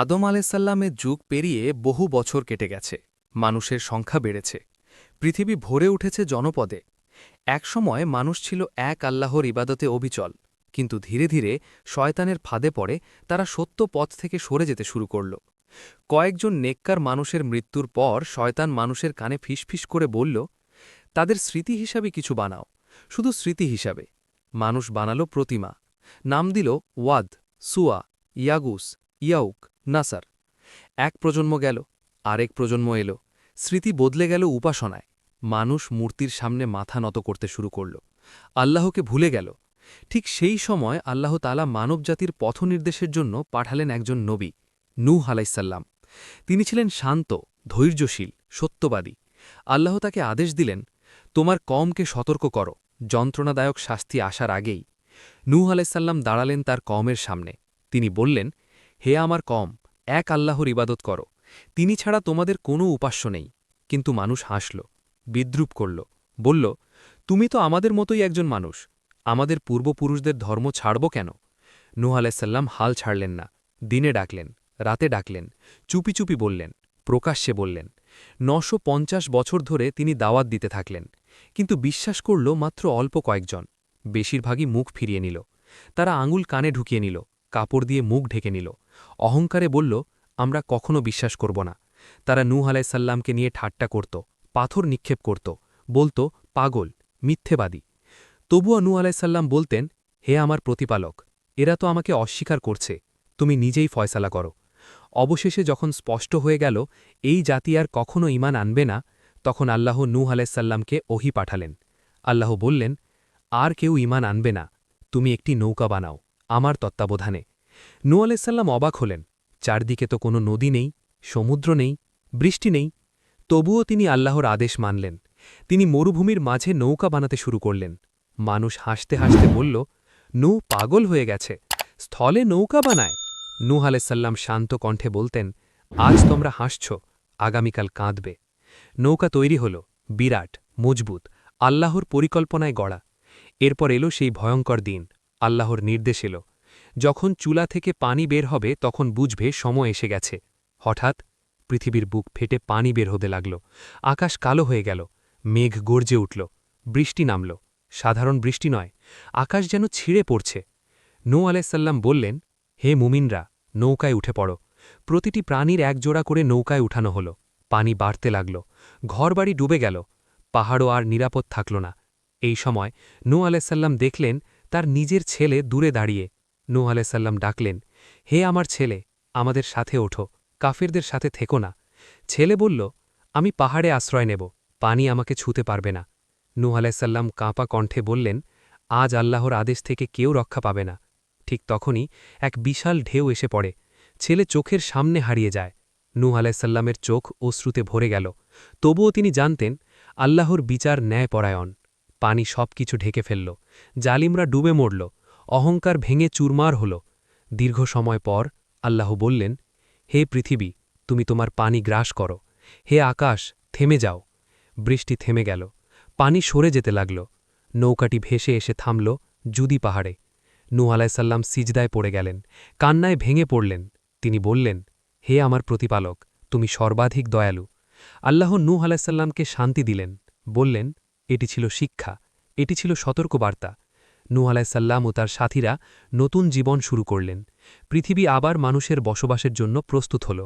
আদম আলাইসাল্লামের যুগ পেরিয়ে বহু বছর কেটে গেছে। মানুষের সংখ্যা বেড়েছে। পৃথিবী ভরে উঠেছে জনপদে। একসময় মানুষ ছিল এক আল্লাহর ইবাদতে অবিচল, কিন্তু ধীরে ধীরে শয়তানের ফাঁদে পড়ে তারা সত্য পথ থেকে সরে যেতে শুরু করল। কয়েকজন নেককার মানুষের মৃত্যুর পর শয়তান মানুষের কানে ফিসফিস করে বলল, তাদের স্মৃতি হিসাবে কিছু বানাও, শুধু স্মৃতি হিসাবে। মানুষ বানালো প্রতিমা, নাম দিল ওয়াদ, সুয়া, ইয়াগুস, ইয়াউক, নাসার। এক প্রজন্ম গেল, আরেক প্রজন্ম এলো, স্মৃতি বদলে গেল উপাসনায়। মানুষ মূর্তির সামনে মাথা নত করতে শুরু করল, আল্লাহকে ভুলে গেল। ঠিক সেই সময় আল্লাহ তাআলা মানবজাতির পথনির্দেশের জন্য পাঠালেন একজন নবী, নূহ আলাইসাল্লাম। তিনি ছিলেন শান্ত, ধৈর্যশীল, সত্যবাদী। আল্লাহ তাকে আদেশ দিলেন, তোমার কওমকে সতর্ক করো, যন্ত্রণাদায়ক শাস্তি আসার আগেই। নূহ আলাইসাল্লাম দাঁড়ালেন তার কওমের সামনে। তিনি বললেন, হে আমার কওম, এক আল্লাহর ইবাদত করো, তিনি ছাড়া তোমাদের কোনো উপাস্য নেই। কিন্তু মানুষ হাসল, বিদ্রুপ করল, বলল, তুমি তো আমাদের মতোই একজন মানুষ, আমাদের পূর্বপুরুষদের ধর্ম ছাড়ব কেন? নূহ আলাইসাল্লাম হাল ছাড়লেন না। দিনে ডাকলেন, রাতে ডাকলেন, চুপি চুপি বললেন, প্রকাশ্যে বললেন। ৯৫০ বছর ধরে তিনি দাওয়াত দিতে থাকলেন, কিন্তু বিশ্বাস করল মাত্র অল্প কয়েকজন। বেশিরভাগই মুখ ফিরিয়ে নিল। তারা আঙুল কানে ঢুকিয়ে নিল, কাপড় দিয়ে মুখ ঢেকে নিল। অহংকারে বলল, আমরা কখনো বিশ্বাস করব না। তারা নূহ আলাইসাল্লামকে নিয়ে ঠাট্টা করত, পাথর নিক্ষেপ করত, বলত, পাগল, মিথ্যেবাদী। তবুও নূহ আলাইসাল্লাম বলতেন, হে আমার প্রতিপালক, এরা তো আমাকে অস্বীকার করছে, তুমি নিজেই ফয়সালা করো। অবশেষে যখন স্পষ্ট হয়ে গেল এই জাতি আর কখনো ঈমান আনবে না, তখন আল্লাহ নূহ আলাইসাল্লামকে ওহী পাঠালেন। আল্লাহ বললেন, আর কেউ ঈমান আনবে না, তুমি একটি নৌকা বানাও আমার তত্ত্বাবধানে। নূহ আলাইসাল্লাম অবাক হলেন, চারদিকে তো কোনো নদী নেই, সমুদ্র নেই, বৃষ্টি নেই। তবুও তিনি আল্লাহর আদেশ মানলেন। তিনি মরুভূমির মাঝে নৌকা বানাতে শুরু করলেন। মানুষ হাসতে হাসতে বলল, নূহ পাগল হয়ে গেছে, স্থলে নৌকা বানায়। নূহ আলাইসাল্লাম শান্ত কণ্ঠে বলতেন, আজ তোমরা হাসছ, আগামীকাল কাঁদবে। নৌকা তৈরি হল, বিরাট, মজবুত, আল্লাহর পরিকল্পনায় গড়া। এরপর এলো সেই ভয়ঙ্কর দিন, আল্লাহর নির্দেশ এলো। যখন চুলা থেকে পানি বের হবে তখন বুঝবে সময় এসে গেছে। হঠাৎ পৃথিবীর বুক ফেটে পানি বের হতে লাগল, আকাশ কালো হয়ে গেল, মেঘ গর্জে উঠল, বৃষ্টি নামল। সাধারণ বৃষ্টি নয়, আকাশ যেন ছিঁড়ে পড়ছে। নূহ আলাইসাল্লাম বললেন, হে মুমিনরা, নৌকায় উঠে পড়ো। প্রতিটি প্রাণীর একজোড়া করে নৌকায় উঠানো হল। পানি বাড়তে লাগল, ঘরবাড়ি ডুবে গেল, পাহাড়ও আর নিরাপদ থাকল না। এই সময় নূহ আলাইসাল্লাম দেখলেন তার নিজের ছেলে দূরে দাঁড়িয়ে। নূহ আলাইসাল্লাম ডাকলেন, হে আমার ছেলে, আমাদের সাথে ওঠো, কাফিরদের সাথে থেকো না। ছেলে বলল, আমি পাহাড়ে আশ্রয় নেব, পানি আমাকে ছুঁতে পারবে না। নূহ আলাইসাল্লাম কাঁপা কণ্ঠে বললেন, আজ আল্লাহর আদেশ থেকে কেউ রক্ষা পাবে না। ঠিক তখনই এক বিশাল ঢেউ এসে পড়ে, ছেলে চোখের সামনে হারিয়ে যায়। নূহ আলাইসাল্লামের চোখ অশ্রুতে ভরে গেল। তবুও তিনি জানতেন, আল্লাহর বিচার ন্যায়পরায়ণ। পানি সব কিছু ঢেকে ফেলল, জালিমরা ডুবে মরল, অহংকার ভেঙে চুরমার হল। দীর্ঘ সময় পর আল্লাহ বললেন, হে পৃথিবী, তুমি তোমার পানি গ্রাস করো। হে আকাশ, থেমে যাও। বৃষ্টি থেমে গেল, পানি সরে যেতে লাগল। নৌকাটি ভেসে এসে থামল জুদি পাহাড়ে। নূহ আলাইসাল্লাম সিজদায় পড়ে গেলেন, কান্নায় ভেঙে পড়লেন। তিনি বললেন, হে আমার প্রতিপালক, তুমি সর্বাধিক দয়ালু। আল্লাহ নূহ আলাইসাল্লামকে শান্তি দিলেন, বললেন, এটি ছিল শিক্ষা, এটি ছিল সতর্কবার্তা। নূহ আলাইসাল্লাম ও তার সাথীরা নতুন জীবন শুরু করলেন। পৃথিবী আবার মানুষের বসবাসের জন্য প্রস্তুত হল।